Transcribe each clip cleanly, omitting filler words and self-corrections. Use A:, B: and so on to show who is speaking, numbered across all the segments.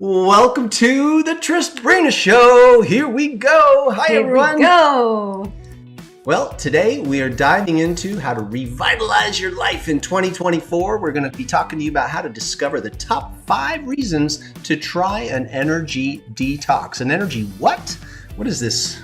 A: Welcome to the Trisbrina Show. Here we go. Hi, everyone.
B: Here we go.
A: Well, today we are diving into how to revitalize your life in 2024. We're going to be talking to you about how to discover the top 5 reasons to try an energy detox. An energy what? What is this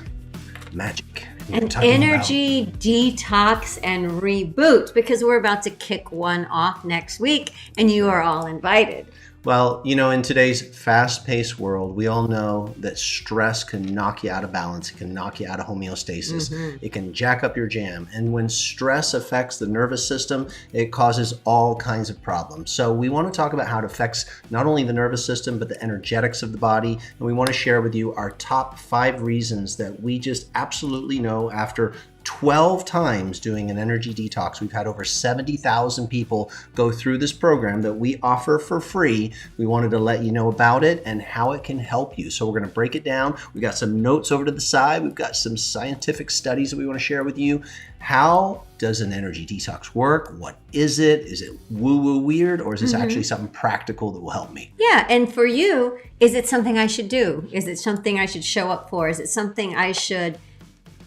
A: magic?
B: An energy detox and reboot, because we're about to kick one off next week and you are all invited.
A: Well, you know, in today's fast-paced world, we all know that stress can knock you out of balance. It can knock you out of homeostasis. Mm-hmm. It can jack up your jam. And when stress affects the nervous system, it causes all kinds of problems. So we want to talk about how it affects not only the nervous system, but the energetics of the body. And we want to share with you our top 5 reasons that we just absolutely know after 12 times doing an energy detox. We've had over 70,000 people go through this program that we offer for free. We wanted to let you know about it and how it can help you. So we're going to break it down. We got some notes over to the side. We've got some scientific studies that we want to share with you. How does an energy detox work? What is it? Is it woo-woo weird, or is this actually something practical that will help me?
B: Yeah, and for you, is it something I should do? Is it something I should show up for? Is it something I should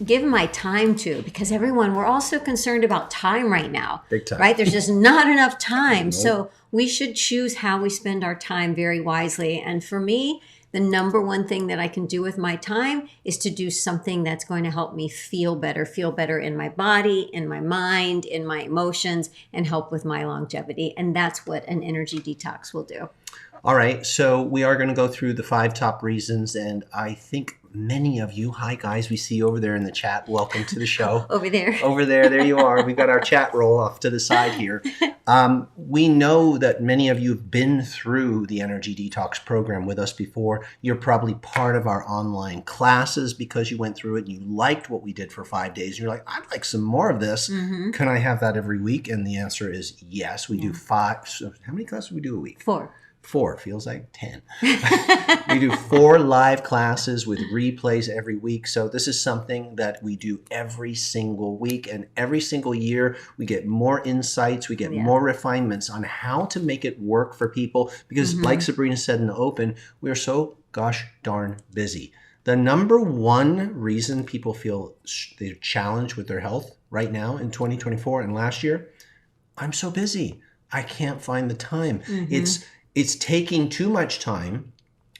B: give my time to? Because everyone, we're also concerned about time right now.
A: Big time.
B: Right? There's just not enough time. Nope. So we should choose how we spend our time very wisely. And for me, the number one thing that I can do with my time is to do something that's going to help me feel better in my body, in my mind, in my emotions, and help with my longevity. And that's what an energy detox will do.
A: All right, so we are going to go through the 5 top reasons, and I think many of you, hi guys, we see you over there in the chat. Welcome to the show.
B: Over there.
A: Over there you are. We've got our chat roll off to the side here. We know that many of you have been through the energy detox program with us before. You're probably part of our online classes because you went through it and you liked what we did for 5 days. You're like, I'd like some more of this. Mm-hmm. Can I have that every week? And the answer is yes. We do 5. So how many classes do we do a week? 4. Feels like 10. We do 4 live classes with replays every week. So this is something that we do every single week. And every single year, we get more insights. We get more refinements on how to make it work for people. Because like Sabrina said in the open, we are so gosh darn busy. The number one reason people feel they're challenged with their health right now in 2024 and last year, I'm so busy. I can't find the time. It's taking too much time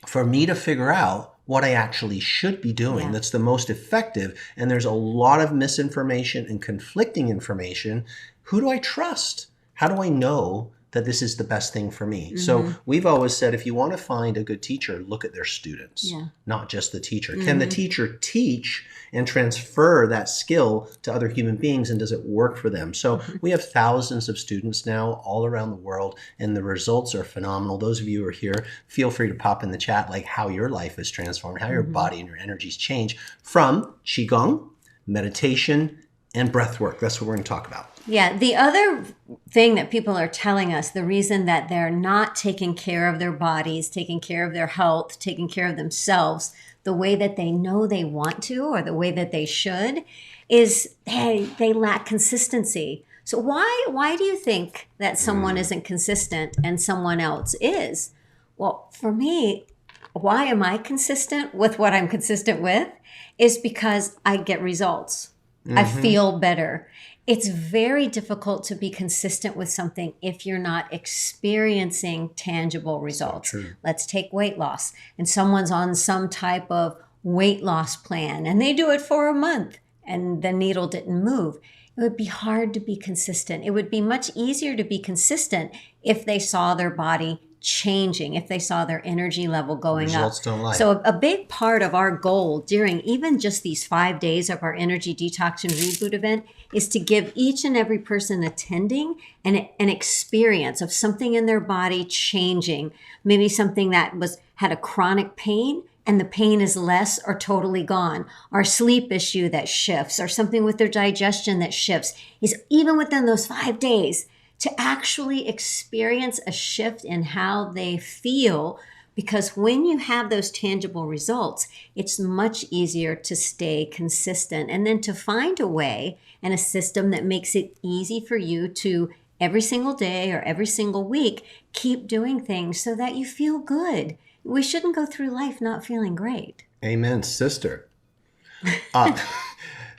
A: for me to figure out what I actually should be doing that's the most effective. And there's a lot of misinformation and conflicting information. Who do I trust? How do I know that this is the best thing for me? So we've always said, if you want to find a good teacher, look at their students, not just the teacher. Can the teacher teach and transfer that skill to other human beings, and does it work for them? So we have thousands of students now all around the world, and the results are phenomenal. Those of you who are here, feel free to pop in the chat like how your life is transformed, how your body and your energies change from Qigong, meditation, and breathwork. That's what we're going to talk about.
B: Yeah. The other thing that people are telling us, the reason that they're not taking care of their bodies, taking care of their health, taking care of themselves the way that they know they want to, or the way that they should, is they lack consistency. So why do you think that someone isn't consistent and someone else is? Well, for me, why am I consistent with what I'm consistent with is because I get results. I feel better. It's very difficult to be consistent with something if you're not experiencing tangible results. So let's take weight loss. And someone's on some type of weight loss plan and they do it for a month and the needle didn't move. It would be hard to be consistent. It would be much easier to be consistent if they saw their body changing, if they saw their energy level going
A: Results
B: up.
A: Don't lie.
B: So a big part of our goal during even just these 5 days of our energy detox and reboot event is to give each and every person attending an experience of something in their body changing. Maybe something that had a chronic pain and the pain is less or totally gone, or sleep issue that shifts, or something with their digestion that shifts, is even within those 5 days to actually experience a shift in how they feel. Because when you have those tangible results, it's much easier to stay consistent and then to find a way and a system that makes it easy for you to every single day or every single week keep doing things so that you feel good we shouldn't go through life not feeling great.
A: Amen, sister.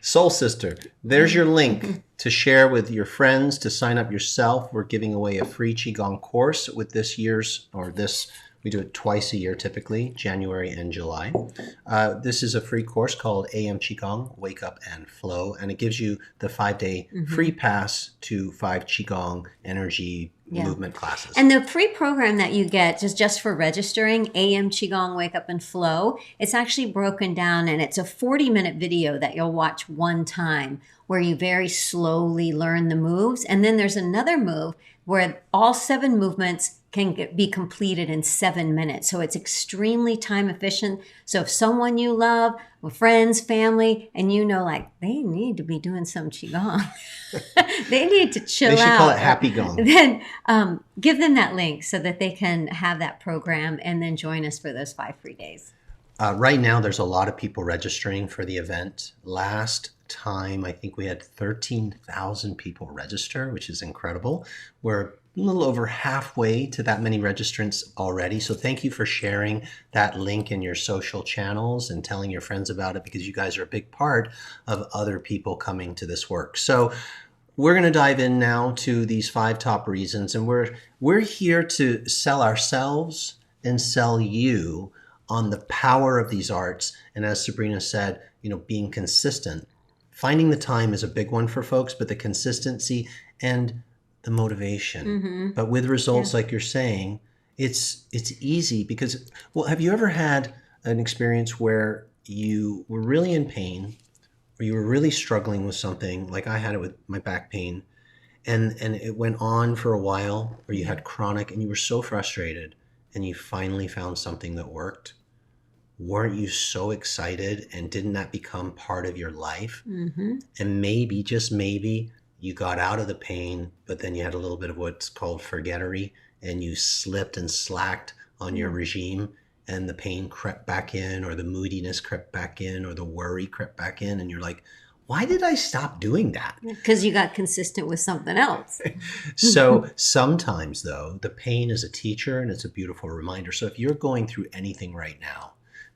A: Soul sister, there's your link to share with your friends, to sign up yourself. We're giving away a free Qigong course with we do it twice a year typically, January and July. This is a free course called AM Qigong, Wake Up and Flow, and it gives you the 5-day free pass to 5 Qigong energy movement classes.
B: And the free program that you get just for registering, AM Qigong, Wake Up and Flow, it's actually broken down, and it's a 40-minute video that you'll watch one time where you very slowly learn the moves. And then there's another move where all 7 movements can be completed in 7 minutes. So it's extremely time efficient. So if someone you love, with friends, family, and you know, like, they need to be doing some Qigong, they need to chill out.
A: They should call it Happy Gong.
B: Then give them that link so that they can have that program and then join us for those 5 free days.
A: Right now, there's a lot of people registering for the event. Last time, I think we had 13,000 people register, which is incredible. We're a little over halfway to that many registrants already. So thank you for sharing that link in your social channels and telling your friends about it, because you guys are a big part of other people coming to this work. So we're going to dive in now to these 5 top reasons, and we're here to sell ourselves and sell you on the power of these arts. And as Sabrina said, being consistent. Finding the time is a big one for folks, but the consistency and the motivation. But with results like you're saying, it's easy because, have you ever had an experience where you were really in pain or you were really struggling with something? Like I had it with my back pain, and it went on for a while, or you had chronic and you were so frustrated and you finally found something that worked. Weren't you so excited, and didn't that become part of your life? And maybe, just maybe, you got out of the pain, but then you had a little bit of what's called forgettery, and you slipped and slacked on your regime, and the pain crept back in, or the moodiness crept back in, or the worry crept back in, and you're like, why did I stop doing that?
B: Because you got consistent with something else.
A: So sometimes, though, the pain is a teacher, and it's a beautiful reminder. So if you're going through anything right now,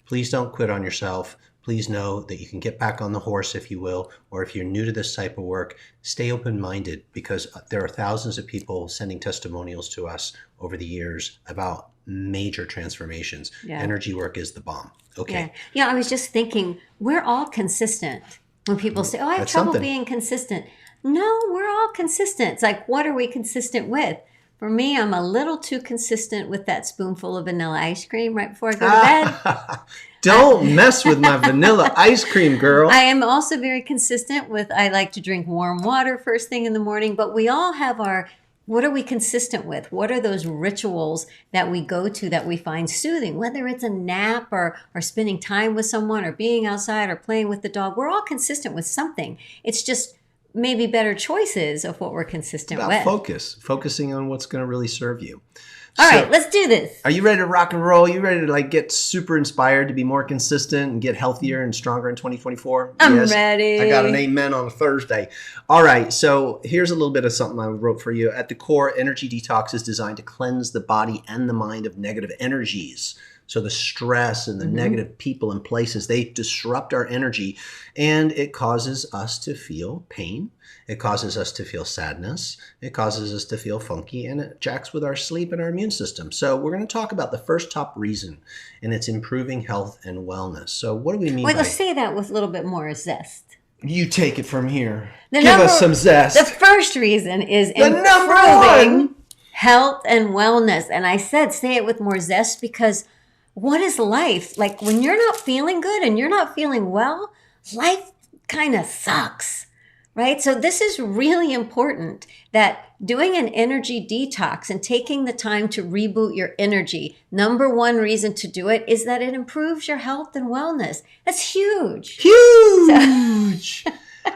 A: please don't quit on yourself. Please know that you can get back on the horse, if you will, or if you're new to this type of work, stay open-minded, because there are thousands of people sending testimonials to us over the years about major transformations. Energy work is the bomb. Okay.
B: Yeah, I was just thinking, we're all consistent. When people say, I have trouble being consistent. No, we're all consistent. It's like, what are we consistent with? For me, I'm a little too consistent with that spoonful of vanilla ice cream right before I go to bed.
A: Don't mess with my vanilla ice cream, girl.
B: I am also very consistent with, I like to drink warm water first thing in the morning, but we all have what are we consistent with? What are those rituals that we go to that we find soothing? Whether it's a nap or spending time with someone or being outside or playing with the dog, we're all consistent with something. It's just maybe better choices of what we're consistent with.
A: Focusing on what's going to really serve you.
B: All right, let's do this.
A: Are you ready to rock and roll? You ready to get super inspired to be more consistent and get healthier and stronger in 2024?
B: I'm ready.
A: I got an amen on a Thursday. All right, so here's a little bit of something I wrote for you. At the core, Energy Detox is designed to cleanse the body and the mind of negative energies. So the stress and the negative people and places, they disrupt our energy, and it causes us to feel pain. It causes us to feel sadness. It causes us to feel funky, and it jacks with our sleep and our immune system. So we're going to talk about the first top reason, and it's improving health and wellness. So what do we mean by...
B: let's say that with a little bit more zest.
A: You take it from here. Give us some zest.
B: The first reason is improving health and wellness. And I said say it with more zest because... what is life? Like when you're not feeling good and you're not feeling well, life kind of sucks, right? So this is really important, that doing an energy detox and taking the time to reboot your energy, number one reason to do it is that it improves your health and wellness. That's huge.
A: Huge.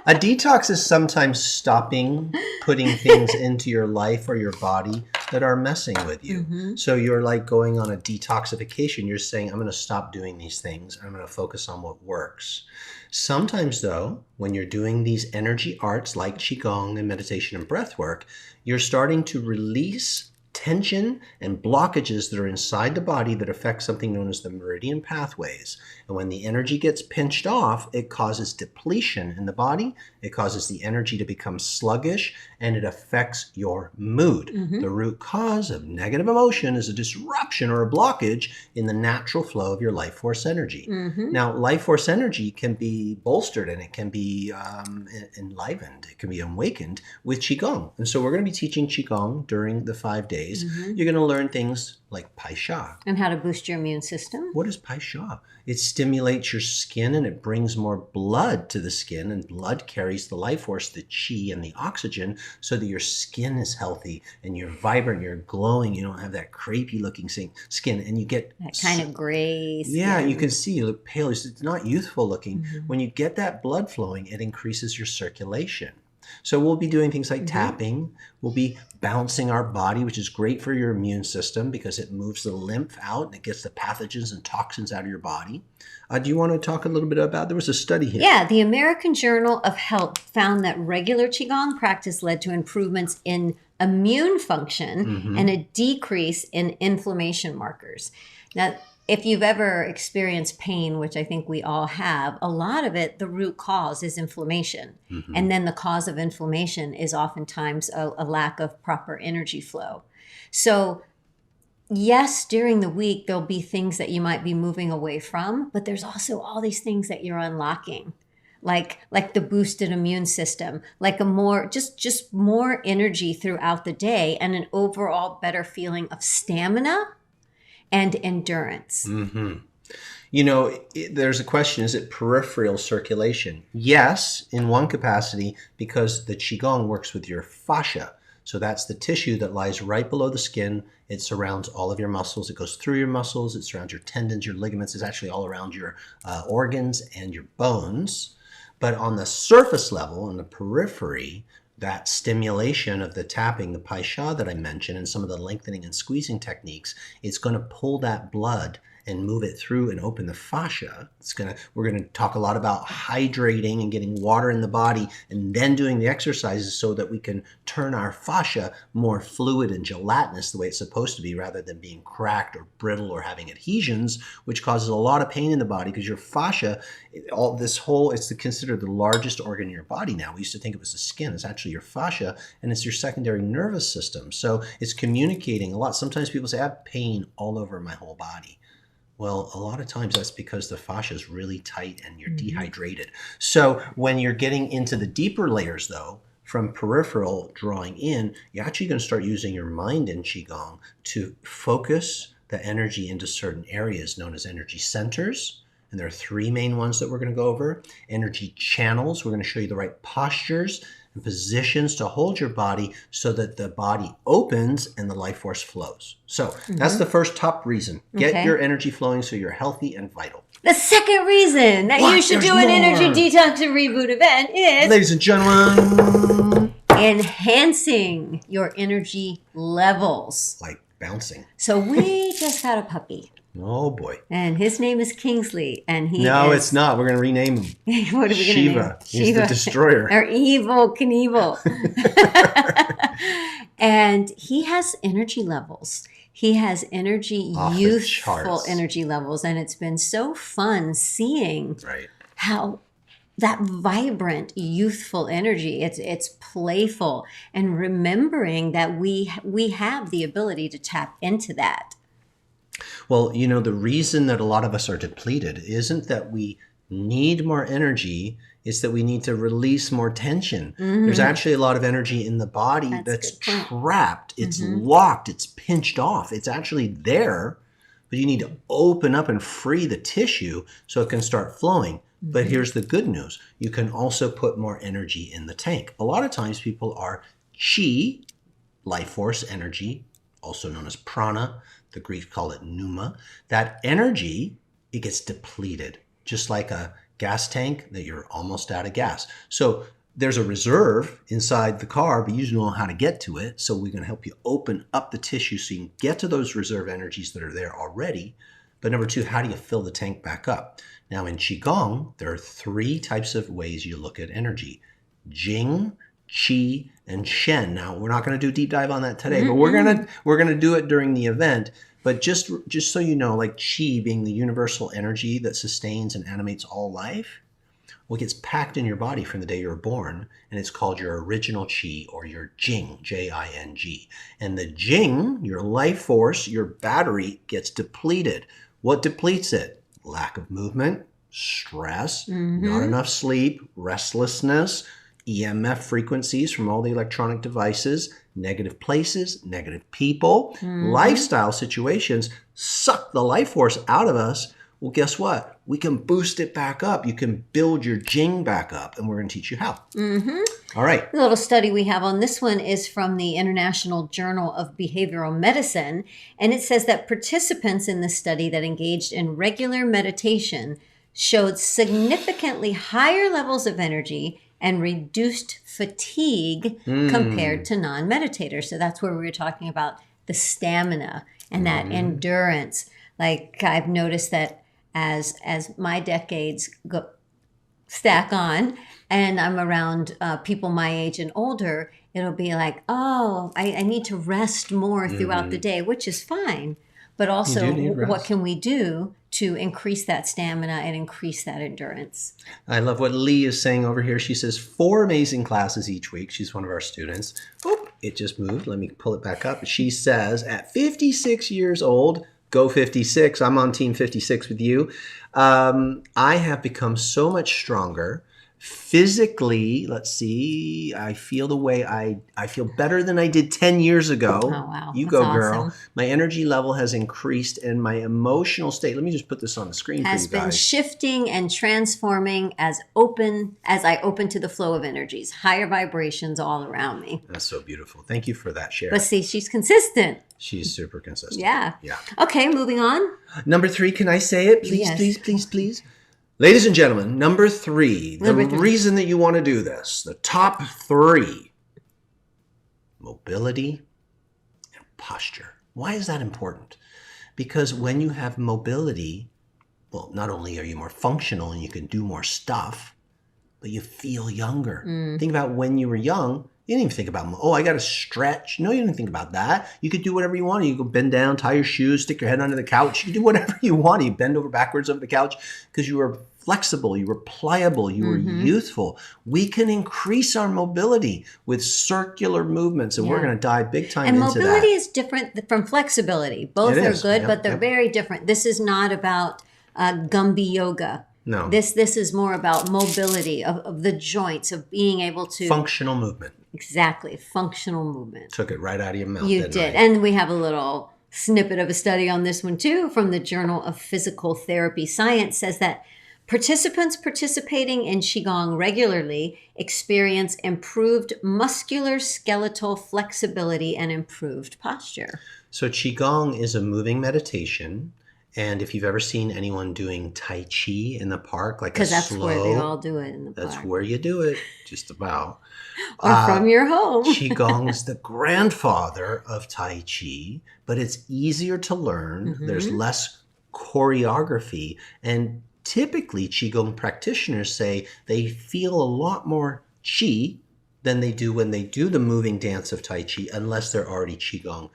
A: A detox is sometimes stopping putting things into your life or your body that are messing with you. So you're like going on a detoxification. You're saying, I'm going to stop doing these things. I'm going to focus on what works. Sometimes, though, when you're doing these energy arts like Qigong and meditation and breathwork, you're starting to release tension and blockages that are inside the body that affect something known as the meridian pathways. And when the energy gets pinched off, it causes depletion in the body. It causes the energy to become sluggish, and it affects your mood. The root cause of negative emotion is a disruption or a blockage in the natural flow of your life force energy. Now, life force energy can be bolstered and it can be enlivened. It can be awakened with Qigong. And so we're going to be teaching Qigong during the 5 days. You're going to learn things like Pai Sha.
B: And how to boost your immune system.
A: What is Pai Sha? It stimulates your skin and it brings more blood to the skin, and blood carries the life force, the Qi and the oxygen, so that your skin is healthy and you're vibrant, you're glowing, you don't have that crepey looking skin, and you get
B: that kind of gray skin.
A: Yeah, you can see you look pale. It's not youthful looking. When you get that blood flowing, it increases your circulation. So we'll be doing things like tapping. We'll be bouncing our body, which is great for your immune system because it moves the lymph out and it gets the pathogens and toxins out of your body. Do you want to talk a little bit about, there was a study here.
B: Yeah, the American Journal of Health found that regular Qigong practice led to improvements in immune function and a decrease in inflammation markers. Now, if you've ever experienced pain, which I think we all have, a lot of it, the root cause is inflammation. And then the cause of inflammation is oftentimes a lack of proper energy flow. So yes, during the week, there'll be things that you might be moving away from, but there's also all these things that you're unlocking. Like the boosted immune system, like a more, just more energy throughout the day and an overall better feeling of stamina and endurance.
A: You know, there's a question, is it peripheral circulation? Yes, in one capacity, because the Qigong works with your fascia. So that's the tissue that lies right below the skin. It surrounds all of your muscles. It goes through your muscles. It surrounds your tendons, your ligaments. It's actually all around your organs and your bones. But on the surface level, on the periphery, that stimulation of the tapping, the Pai Sha that I mentioned, and some of the lengthening and squeezing techniques, it's going to pull that blood and move it through and open the fascia. We're going to talk a lot about hydrating and getting water in the body and then doing the exercises so that we can turn our fascia more fluid and gelatinous the way it's supposed to be, rather than being cracked or brittle or having adhesions, which causes a lot of pain in the body because your fascia, it's considered the largest organ in your body now. We used to think it was the skin. It's actually your fascia, and it's your secondary nervous system. So it's communicating a lot. Sometimes people say, I have pain all over my whole body. Well, a lot of times that's because the fascia is really tight and you're dehydrated. So when you're getting into the deeper layers, though, from peripheral drawing in, you're actually going to start using your mind in Qigong to focus the energy into certain areas known as energy centers. And there are 3 main ones that we're going to go over. Energy channels. We're going to show you the right postures and positions to hold your body so that the body opens and the life force flows. So that's the first top reason. Get your energy flowing so you're healthy and vital.
B: The second reason that you should do an energy detox and reboot event is,
A: ladies and gentlemen,
B: enhancing your energy levels.
A: Like bouncing.
B: So we just got a puppy.
A: Oh boy.
B: And his name is Kingsley. And
A: it's not. We're going to rename him.
B: What are we going to name him?
A: He's the destroyer.
B: Or Evil Knievel. And he has energy levels. He has youthful energy levels. And it's been so fun seeing how that vibrant, youthful energy, it's playful, and remembering that we have the ability to tap into that.
A: Well, you know, the reason that a lot of us are depleted isn't that we need more energy, it's that we need to release more tension. There's actually a lot of energy in the body that's trapped. It's locked. It's pinched off. It's actually there, but you need to open up and free the tissue so it can start flowing. But here's the good news. You can also put more energy in the tank. A lot of times people are Qi, life force energy, also known as prana. The Greeks call it pneuma. That energy, it gets depleted, just like a gas tank that you're almost out of gas. So there's a reserve inside the car, but you don't know how to get to it. So we're going to help you open up the tissue so you can get to those reserve energies that are there already. But number 2, how do you fill the tank back up? Now in Qigong, there are 3 types of ways you look at energy. Jing, Qi, and Shen. Now, we're not going to do a deep dive on that today, but we're gonna do it during the event. But just so you know, like Qi being the universal energy that sustains and animates all life, well, it gets packed in your body from the day you were born, and it's called your original Qi, or your Jing, Jing. And the Jing, your life force, your battery, gets depleted. What depletes it? Lack of movement, stress, not enough sleep, restlessness, EMF frequencies from all the electronic devices, negative places, negative people, lifestyle situations suck the life force out of us. Well, guess what? We can boost it back up. You can build your Jing back up, and we're going to teach you how. All right.
B: The little study we have on this one is from the International Journal of Behavioral Medicine, and it says that participants in the study that engaged in regular meditation showed significantly higher levels of energy and reduced fatigue compared to non-meditators. So that's where we were talking about the stamina and that endurance. Like, I've noticed that as my decades stack on and I'm around people my age and older, it'll be like, oh, I need to rest more throughout the day, which is fine. But also, what can we do to increase that stamina and increase that endurance?
A: I love what Lee is saying over here. She says 4 amazing classes each week. She's one of our students. Oop, it just moved. Let me pull it back up. She says, at 56 years old, go 56. I'm on team 56 with you. I have become so much stronger. Physically, let's see, I feel the way I feel better than I did 10 years ago.
B: Oh, wow.
A: You
B: That's
A: go,
B: awesome.
A: girl. My energy level has increased, and my emotional state, let me just put this on the screen
B: Has
A: for you
B: been
A: guys.
B: shifting and transforming as I open to the flow of energies, higher vibrations all around me.
A: That's so beautiful. Thank you for that share.
B: But see, she's consistent.
A: She's super consistent.
B: Yeah.
A: Yeah.
B: Okay, moving on.
A: Number 3, can I say it? Please,
B: Yes.
A: please. Ladies and gentlemen, number 3, the reason that you want to do this, the top 3, mobility and posture. Why is that important? Because when you have mobility, well, not only are you more functional and you can do more stuff, but you feel younger. Think about when you were young. You didn't even think about, oh, I got to stretch. No, you didn't think about that. You could do whatever you want. You could bend down, tie your shoes, stick your head under the couch. You could do whatever you want. You bend over backwards over the couch because you were flexible, you were pliable, you were youthful. We can increase our mobility with circular movements, and we're going to dive big time into that.
B: And mobility is different from flexibility. Both are good, but they're very different. This is not about Gumby yoga.
A: No.
B: This is more about mobility of the joints, of being able to...
A: Functional movement.
B: Exactly. Functional movement.
A: Took it right out of your mouth.
B: You did. And we have a little snippet of a study on this one too from the Journal of Physical Therapy Science. Says that participants participating in Qigong regularly experience improved muscular skeletal flexibility and improved posture.
A: So Qigong is a moving meditation. And if you've ever seen anyone doing Tai Chi in the park, like
B: because that's where they all do it in the park.
A: That's where you do it, just about.
B: Or from your home.
A: Qigong's the grandfather of Tai Chi, but it's easier to learn. There's less choreography. And typically, Qigong practitioners say they feel a lot more Qi than they do when they do the moving dance of Tai Chi, unless they're already Qigong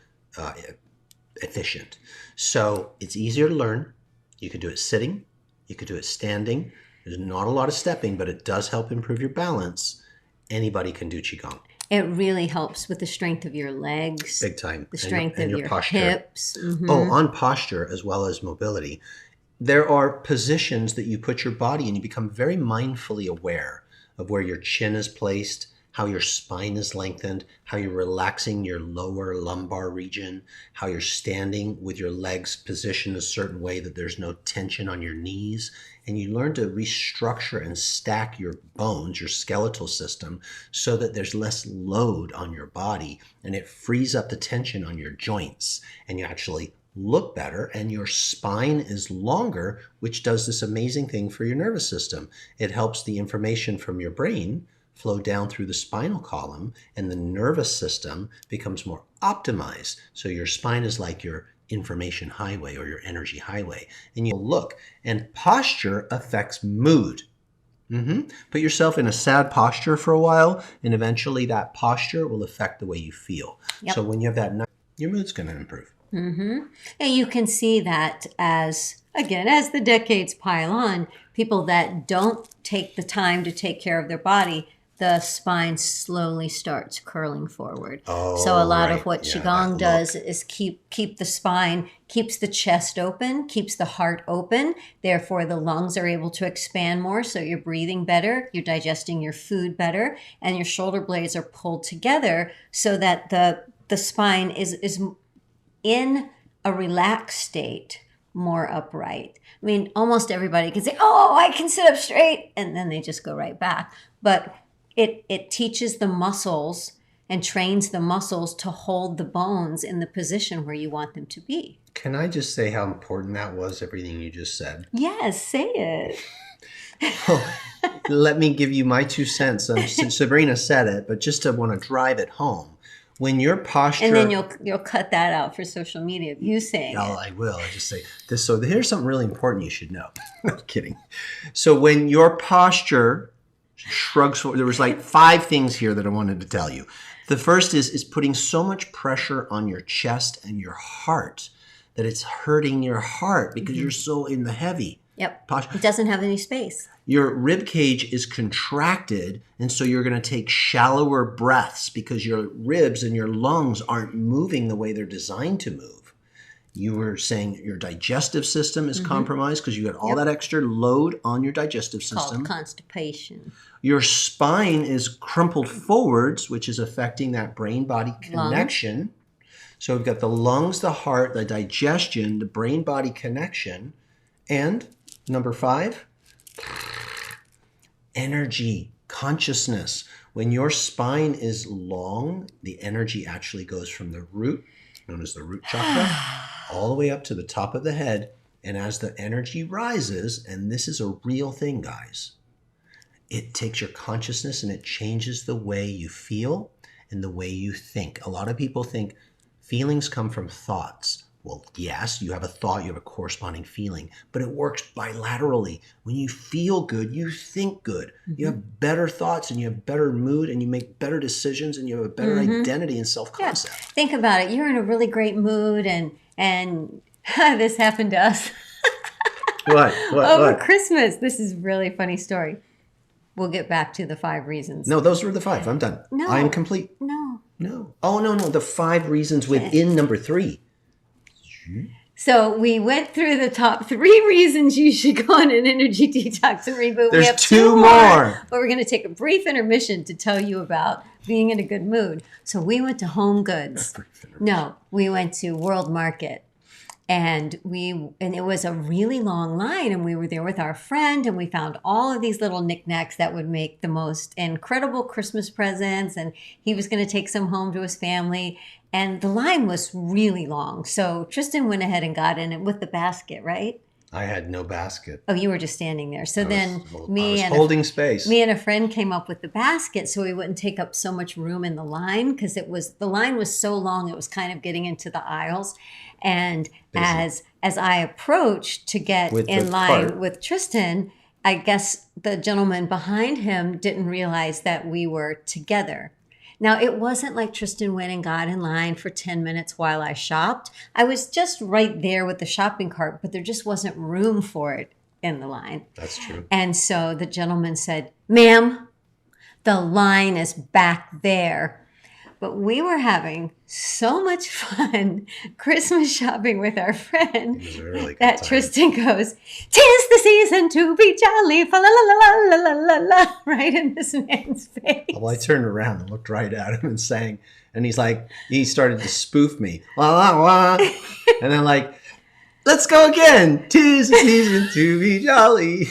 A: efficient. So it's easier to learn. You could do it sitting. You could do it standing. There's not a lot of stepping, but it does help improve your balance. Anybody can do Qigong.
B: It really helps with the strength of your legs.
A: Big time.
B: The strength of your
A: posture.
B: hips.
A: Oh, on posture as well as mobility. There are positions that you put your body in. You become very mindfully aware of where your chin is placed, how your spine is lengthened, how you're relaxing your lower lumbar region, how you're standing with your legs positioned a certain way that there's no tension on your knees. And you learn to restructure and stack your bones, your skeletal system, so that there's less load on your body and it frees up the tension on your joints. And you actually look better, and your spine is longer, which does this amazing thing for your nervous system. It helps the information from your brain flow down through the spinal column, and the nervous system becomes more optimized. So your spine is like your information highway or your energy highway. And you'll look, and posture affects mood. Put yourself in a sad posture for a while, and eventually that posture will affect the way you feel.
B: Yep.
A: So when you have that, your mood's going to improve.
B: And you can see that as the decades pile on, people that don't take the time to take care of their body, the spine slowly starts curling forward. So a lot of what Qigong does is keep the spine, keeps the chest open, keeps the heart open. Therefore, the lungs are able to expand more, so you're breathing better, you're digesting your food better, and your shoulder blades are pulled together so that the spine is in a relaxed state, more upright. I mean, almost everybody can say, oh, I can sit up straight, and then they just go right back. But it teaches the muscles and trains the muscles to hold the bones in the position where you want them to be.
A: Can I just say how important that was, everything you just said?
B: Yes, say it.
A: Let me give you my 2 cents. Since Sabrina said it, but just to want to drive it home. When your posture...
B: And then you'll cut that out for social media of you saying
A: Oh, I will. I just say this. So here's something really important you should know. No kidding. So when your posture shrugs forward, there was like 5 things here that I wanted to tell you. The first is putting so much pressure on your chest and your heart that it's hurting your heart because you're so in the heavy.
B: Yep.
A: Posture.
B: It doesn't have any space.
A: Your rib cage is contracted, and so you're going to take shallower breaths because your ribs and your lungs aren't moving the way they're designed to move. You were saying your digestive system is compromised because you got all that extra load on your digestive system.
B: Called constipation.
A: Your spine is crumpled forwards, which is affecting that brain-body connection. So we've got the lungs, the heart, the digestion, the brain-body connection, and number 5, energy, consciousness. When your spine is long, the energy actually goes from the root, known as the root chakra, all the way up to the top of the head. And as the energy rises, and this is a real thing, guys, it takes your consciousness and it changes the way you feel and the way you think. A lot of people think feelings come from thoughts. Well, yes, you have a thought, you have a corresponding feeling, but it works bilaterally. When you feel good, you think good. You have better thoughts and you have better mood and you make better decisions and you have a better identity and self-concept.
B: Yeah. Think about it. You're in a really great mood and this happened to us.
A: What?
B: Over Christmas. This is a really funny story. We'll get back to the 5 reasons.
A: No, those were the 5. I'm done.
B: No.
A: I am complete. No. Oh, no. The 5 reasons within number 3.
B: So we went through the top 3 reasons you should go on an energy detox and reboot.
A: There's
B: we have
A: 2 more.
B: But we're going to take a brief intermission to tell you about being in a good mood. So we went to Home Goods. No, we went to World Market. And it was a really long line, and we were there with our friend, and we found all of these little knickknacks that would make the most incredible Christmas presents, and he was going to take some home to his family. And the line was really long. So Tristan went ahead and got in it with the basket, right?
A: I had no basket.
B: Oh, you were just standing there. So
A: I was holding space.
B: Me and a friend came up with the basket so we wouldn't take up so much room in the line because the line was so long it was kind of getting into the aisles. And as I approached to get in line with Tristan, I guess the gentleman behind him didn't realize that we were together. Now, it wasn't like Tristan went and got in line for 10 minutes while I shopped. I was just right there with the shopping cart, but there just wasn't room for it in the line.
A: That's true.
B: And so the gentleman said, "Ma'am, the line is back there." But we were having so much fun Christmas shopping with our friend that Tristan goes, "'Tis the season to be jolly, fa la la la la la la la," right in this man's face.
A: Well, I turned around and looked right at him and sang, and he started to spoof me, la la la, and then let's go again. 'Tis the season to be jolly.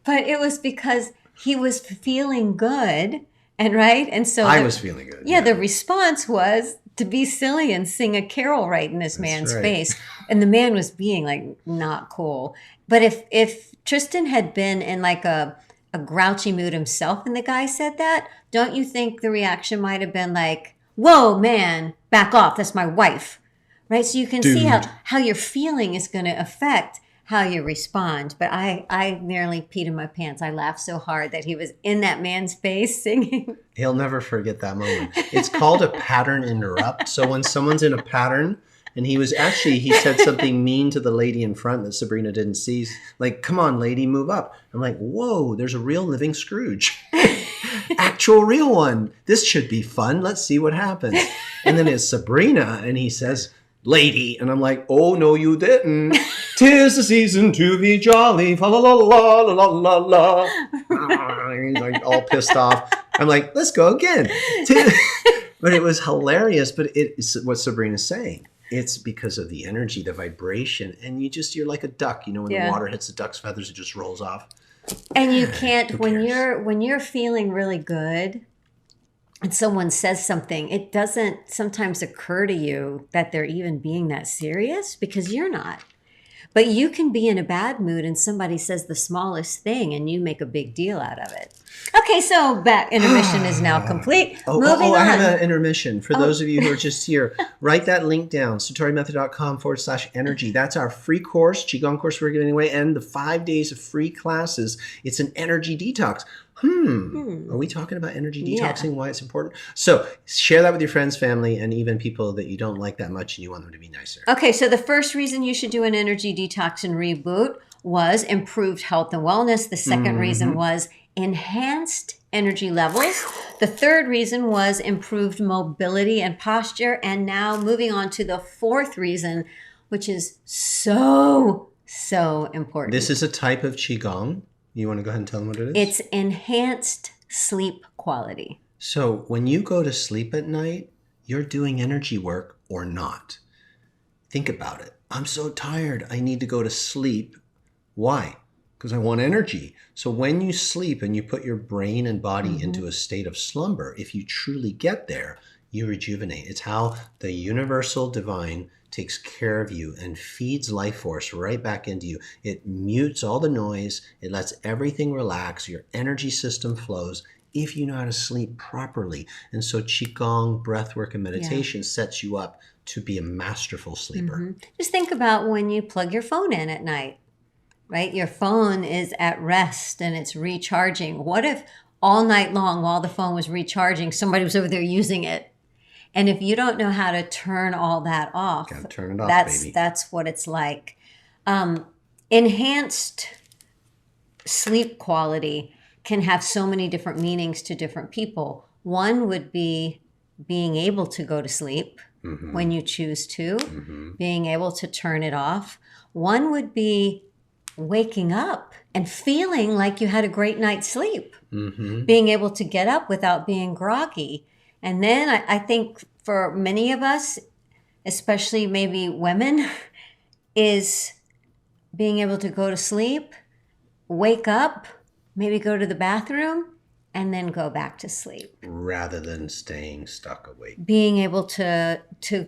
B: But it was because he was feeling good. And so
A: I was feeling good.
B: Yeah, the response was to be silly and sing a carol right in this man's face. And the man was being not cool. But if Tristan had been in a grouchy mood himself and the guy said that, don't you think the reaction might have been like, "Whoa, man, back off, that's my wife." Right? So you can see how your feeling is going to affect how you respond. But I nearly peed in my pants. I laughed so hard that he was in that man's face singing.
A: He'll never forget that moment. It's called a pattern interrupt. So when someone's in a pattern, and he said something mean to the lady in front that Sabrina didn't see. Like, come on, lady, move up. I'm like, whoa, there's a real living Scrooge. Actual real one. This should be fun. Let's see what happens. And then it's Sabrina, and he says, lady. And I'm like, oh, no, you didn't. 'Tis the season to be jolly. Fa la la la la la la. He's like all pissed off. I'm like, let's go again. But it was hilarious. But it's what Sabrina's saying. It's because of the energy, the vibration. And you're like a duck. You know, when the water hits the duck's feathers, it just rolls off.
B: And you can't, when you're feeling really good and someone says something, it doesn't sometimes occur to you that they're even being that serious because you're not. But you can be in a bad mood and somebody says the smallest thing and you make a big deal out of it. Okay, so intermission is now complete. Moving on.
A: I have an intermission. For those of you who are just here, write that link down, satorimethod.com/energy. That's our free course, Qigong course we're giving away, and the 5 days of free classes. It's an energy detox. Are we talking about energy detoxing, why it's important? So share that with your friends, family, and even people that you don't like that much and you want them to be nicer.
B: Okay, so the first reason you should do an energy detox and reboot was improved health and wellness. The second reason was enhanced energy levels. The third reason was improved mobility and posture. And now moving on to the fourth reason, which is so important.
A: This is a type of Qigong. You want to go ahead and tell them what it is?
B: It's enhanced sleep quality.
A: So when you go to sleep at night, you're doing energy work or not. Think about it. I'm so tired. I need to go to sleep. Why? Because I want energy. So when you sleep and you put your brain and body into a state of slumber, if you truly get there, you rejuvenate. It's how the universal divine takes care of you and feeds life force right back into you. It mutes all the noise. It lets everything relax. Your energy system flows if you know how to sleep properly. And so Qigong, breathwork, and meditation sets you up to be a masterful sleeper.
B: Just think about when you plug your phone in at night, right? Your phone is at rest and it's recharging. What if all night long while the phone was recharging, somebody was over there using it? And if you don't know how to turn all that off,
A: gotta turn it off, baby.
B: That's what it's like. Enhanced sleep quality can have so many different meanings to different people. One would be being able to go to sleep when you choose to, being able to turn it off. One would be waking up and feeling like you had a great night's sleep, being able to get up without being groggy. And then I think for many of us, especially maybe women, is being able to go to sleep, wake up, maybe go to the bathroom, and then go back to sleep.
A: Rather than staying stuck awake.
B: Being able to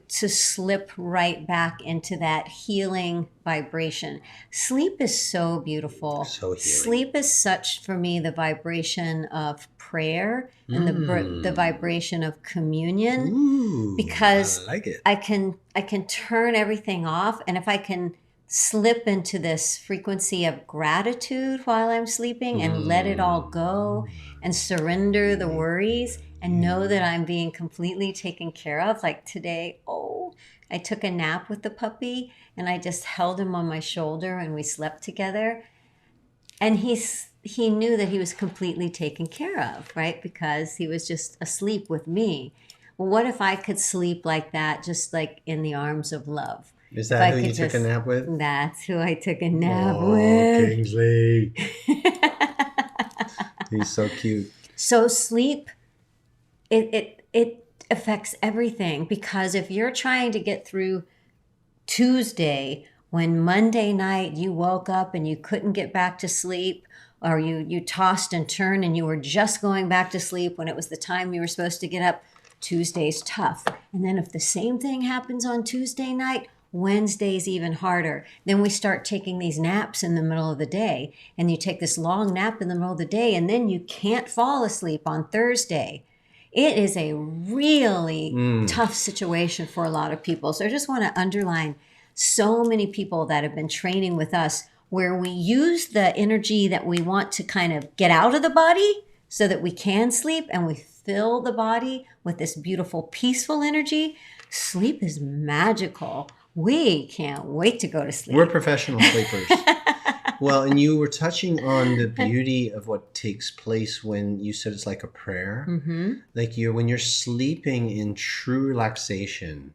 B: slip right back into that healing vibration. Sleep is so beautiful.
A: So healing.
B: Sleep is such, for me, the vibration of prayer and the vibration of communion.
A: Ooh,
B: because
A: I like it.
B: I can turn everything off, and if I can slip into this frequency of gratitude while I'm sleeping and let it all go and surrender the worries and know that I'm being completely taken care of. Like today, I took a nap with the puppy and I just held him on my shoulder and we slept together. And he knew that he was completely taken care of, right? Because he was just asleep with me. Well, what if I could sleep like that, just like in the arms of love?
A: Is that who you took a nap with?
B: That's who I took a nap with.
A: Kingsley. He's so cute.
B: So sleep, it affects everything, because if you're trying to get through Tuesday when Monday night you woke up and you couldn't get back to sleep, or you tossed and turned and you were just going back to sleep when it was the time you were supposed to get up, Tuesday's tough. And then if the same thing happens on Tuesday night, Wednesday's even harder. Then we start taking these naps in the middle of the day, and you take this long nap in the middle of the day, and then you can't fall asleep on Thursday. It is a really tough situation for a lot of people. So I just want to underline, so many people that have been training with us where we use the energy that we want to kind of get out of the body so that we can sleep, and we fill the body with this beautiful, peaceful energy. Sleep is magical. We can't wait to go to sleep.
A: We're professional sleepers. Well, and you were touching on the beauty of what takes place when you said it's like a prayer.
B: Mm-hmm.
A: Like when you're sleeping in true relaxation,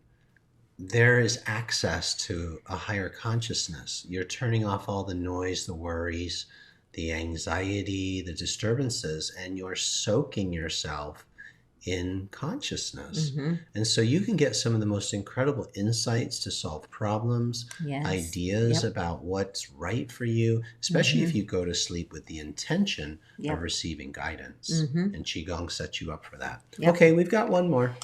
A: there is access to a higher consciousness. You're turning off all the noise, the worries, the anxiety, the disturbances, and you're soaking yourself in consciousness.
B: Mm-hmm.
A: And so you can get some of the most incredible insights to solve problems,
B: Yes.
A: ideas
B: Yep.
A: about what's right for you, especially
B: Mm-hmm.
A: if you go to sleep with the intention
B: Yep.
A: of receiving guidance.
B: Mm-hmm.
A: And Qigong sets you up for that.
B: Yep.
A: Okay, we've got one more.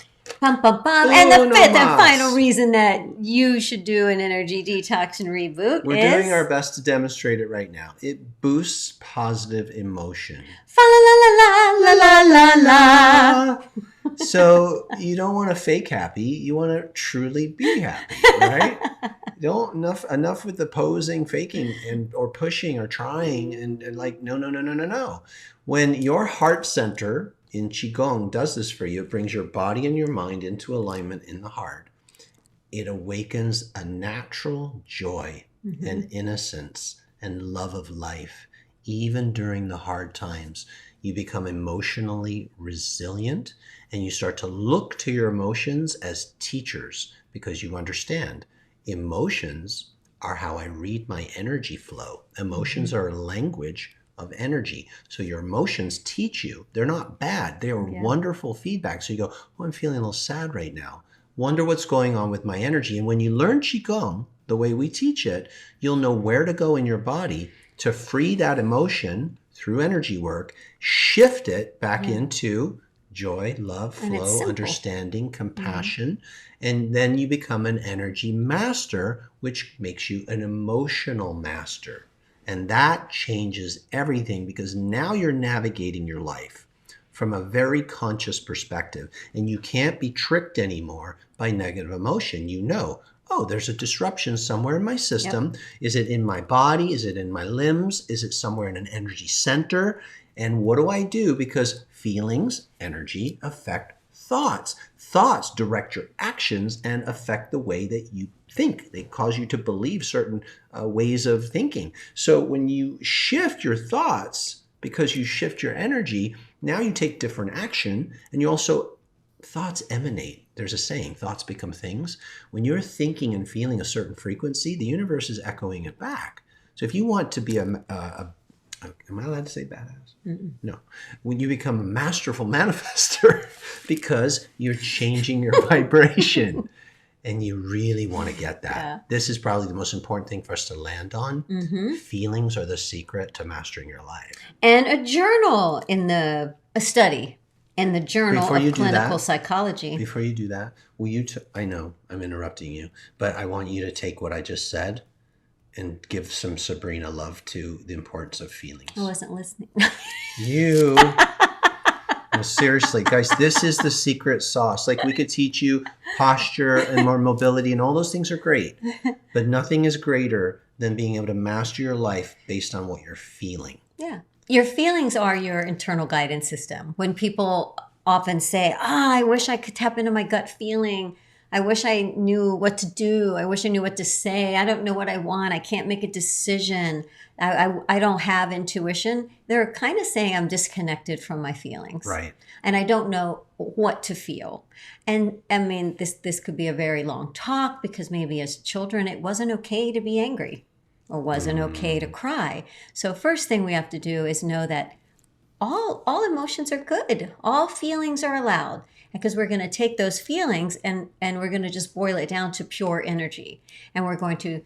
B: Bum, bum, bum. And the
A: Uno
B: fifth and
A: mas.
B: final reason that you should do an energy detox and reboot
A: We're
B: is
A: doing our best to demonstrate it right now. It boosts positive emotion.
B: fa la la la la la la la.
A: So you don't want to fake happy. You want to truly be happy, right? Don't enough with the posing, faking, or pushing or trying and like no. When your heart center in Qigong does this for you, it brings your body and your mind into alignment in the heart. It awakens a natural joy
B: Mm-hmm.
A: and innocence and love of life. Even during the hard times, you become emotionally resilient, and you start to look to your emotions as teachers because you understand emotions are how I read my energy flow. Emotions are a language of energy. So your emotions teach you. They're not bad. They are
B: Yeah.
A: wonderful feedback. So you go, oh, I'm feeling a little sad right now. Wonder what's going on with my energy. And when you learn Qigong, the way we teach it, you'll know where to go in your body to free that emotion through energy work, shift it back into joy, love,
B: And it's
A: flow,
B: simple.
A: understanding, compassion. And then you become an energy master, which makes you an emotional master. And that changes everything because now you're navigating your life from a very conscious perspective. And you can't be tricked anymore by negative emotion. You know, oh, there's a disruption somewhere in my system. Yep. Is it in my body? Is it in my limbs? Is it somewhere in an energy center? And what do I do? Because feelings, energy, affect thoughts. Thoughts direct your actions and affect the way that you think. They cause you to believe certain ways of thinking. So when you shift your thoughts, because you shift your energy, now you take different action, and you also, thoughts emanate. There's a saying, thoughts become things. When you're thinking and feeling a certain frequency, the universe is echoing it back. So if you want to be am I allowed to say badass? Mm-mm. No. When you become a masterful manifester, because you're changing your vibration and you really want to get that. Yeah. This is probably the most important thing for us to land on. Mm-hmm. Feelings are the secret to mastering your life.
B: And a journal in a study in the Journal of Clinical Psychology.
A: Before you do that, will you, I know I'm interrupting you, but I want you to take what I just said and give some Sabrina love to the importance of feelings.
B: I wasn't listening.
A: You. No, seriously, guys, this is the secret sauce. Like, we could teach you posture and more mobility, and all those things are great. But nothing is greater than being able to master your life based on what you're feeling.
B: Yeah. Your feelings are your internal guidance system. When people often say, I wish I could tap into my gut feeling. I wish I knew what to do. I wish I knew what to say. I don't know what I want. I can't make a decision. I don't have intuition. They're kind of saying I'm disconnected from my feelings.
A: Right.
B: And I don't know what to feel. And I mean, this could be a very long talk because maybe as children, it wasn't okay to be angry or wasn't okay to cry. So first thing we have to do is know that all emotions are good. All feelings are allowed. Because we're going to take those feelings and we're going to just boil it down to pure energy. And we're going to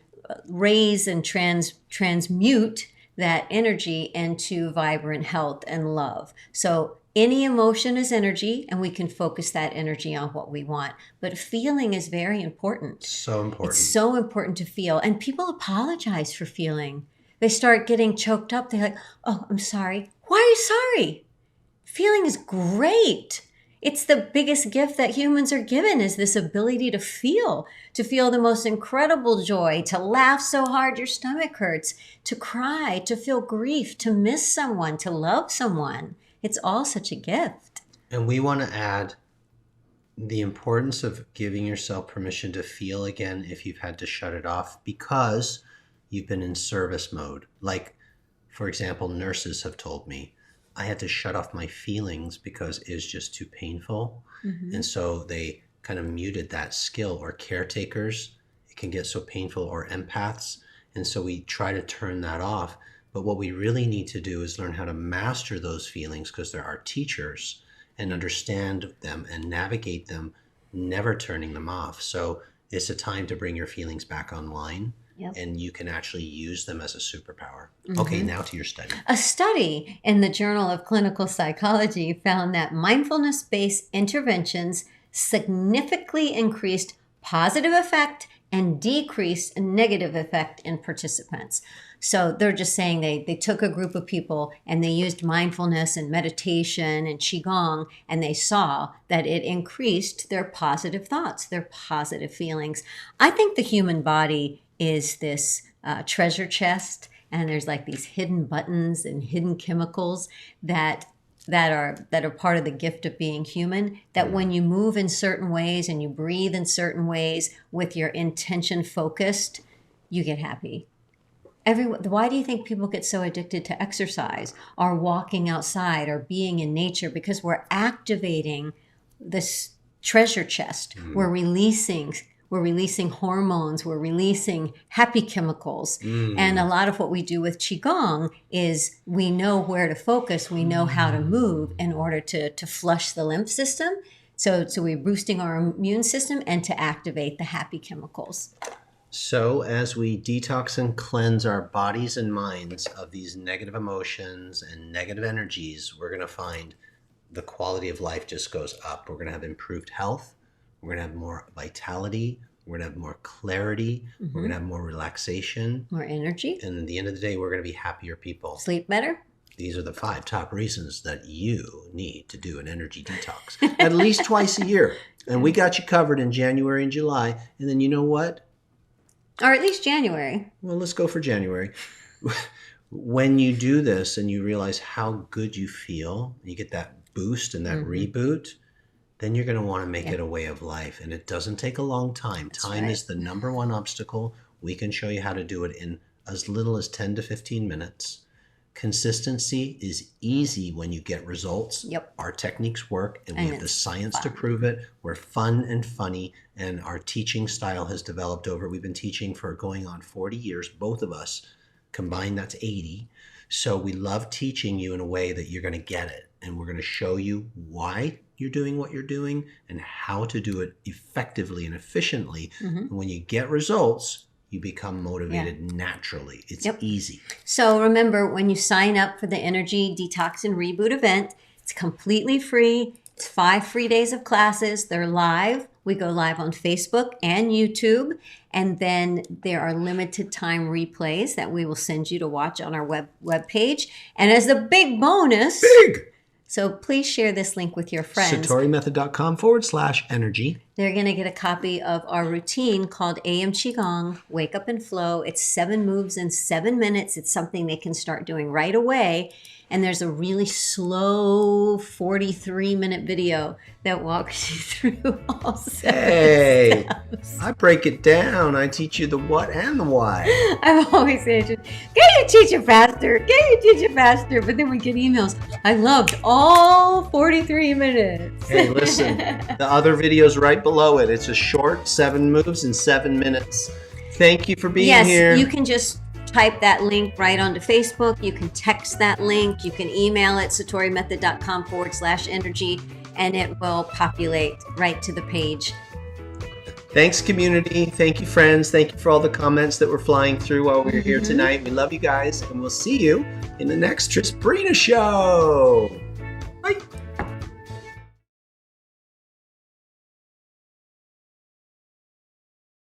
B: raise and transmute that energy into vibrant health and love. So any emotion is energy, and we can focus that energy on what we want. But feeling is very important.
A: So important.
B: It's so important to feel. And people apologize for feeling. They start getting choked up. They're like, oh, I'm sorry. Why are you sorry? Feeling is great. It's the biggest gift that humans are given, is this ability to feel the most incredible joy, to laugh so hard your stomach hurts, to cry, to feel grief, to miss someone, to love someone. It's all such a gift.
A: And we want to add the importance of giving yourself permission to feel again if you've had to shut it off because you've been in service mode. Like, for example, nurses have told me, I had to shut off my feelings because it was just too painful. Mm-hmm. And so they kind of muted that skill. Or caretakers, it can get so painful, or empaths. And so we try to turn that off. But what we really need to do is learn how to master those feelings, because there are teachers, and understand them and navigate them, never turning them off. So it's a time to bring your feelings back online. Yep. And you can actually use them as a superpower. Mm-hmm. Okay, now to your study.
B: A study in the Journal of Clinical Psychology found that mindfulness-based interventions significantly increased positive effect and decreased negative effect in participants. So they're just saying they took a group of people and they used mindfulness and meditation and Qigong, and they saw that it increased their positive thoughts, their positive feelings. I think the human body is this treasure chest, and there's like these hidden buttons and hidden chemicals that are part of the gift of being human, that when you move in certain ways and you breathe in certain ways with your intention focused, you get happy. Why do you think people get so addicted to exercise or walking outside or being in nature? Because we're activating this treasure chest. Mm. We're releasing hormones, we're releasing happy chemicals. Mm. And a lot of what we do with Qigong is we know where to focus, we know how to move in order to flush the lymph system. So we're boosting our immune system and to activate the happy chemicals.
A: So as we detox and cleanse our bodies and minds of these negative emotions and negative energies, we're going to find the quality of life just goes up. We're going to have improved health. We're going to have more vitality. We're going to have more clarity. Mm-hmm. We're going to have more relaxation.
B: More energy.
A: And at the end of the day, we're going to be happier people.
B: Sleep better.
A: These are the 5 top reasons that you need to do an energy detox at least twice a year. And we got you covered in January and July. And then you know what?
B: Or at least January.
A: Well, let's go for January. When you do this and you realize how good you feel, you get that boost and that reboot, then you're going to want to make it a way of life. And it doesn't take a long time. That's time is the number one obstacle. We can show you how to do it in as little as 10 to 15 minutes. Consistency is easy when you get results. Yep. Our techniques work, and we have the science to prove it. We're fun and funny, and our teaching style has developed over. We've been teaching for going on 40 years, both of us. Combined, that's 80. So we love teaching you in a way that you're going to get it. And we're going to show you why you're doing what you're doing and how to do it effectively and efficiently. Mm-hmm. And when you get results, you become motivated naturally. It's easy.
B: So remember, when you sign up for the Energy Detox and Reboot event, it's completely free. It's 5 free days of classes. They're live. We go live on Facebook and YouTube. And then there are limited time replays that we will send you to watch on our web page. And as a big bonus... So please share this link with your friends.
A: SatoriMethod.com/energy.
B: They're going to get a copy of our routine called AM Qigong, Wake Up and Flow. It's 7 moves in 7 minutes. It's something they can start doing right away. And there's a really slow 43-minute video that walks you through all 7 steps.
A: I break it down. I teach you the what and the why.
B: I'm always saying, can you teach it faster? Can you teach it faster? But then we get emails. I loved all 43 minutes.
A: Hey, listen, the other video's right below it. It's a short 7 moves in 7 minutes. Thank you for being here.
B: Yes, you can just type that link right onto Facebook. You can text that link. You can email it, SatoriMethod.com/energy, and it will populate right to the page.
A: Thanks, community. Thank you, friends. Thank you for all the comments that were flying through while we were here tonight. We love you guys, and we'll see you in the next Trisbrina Show.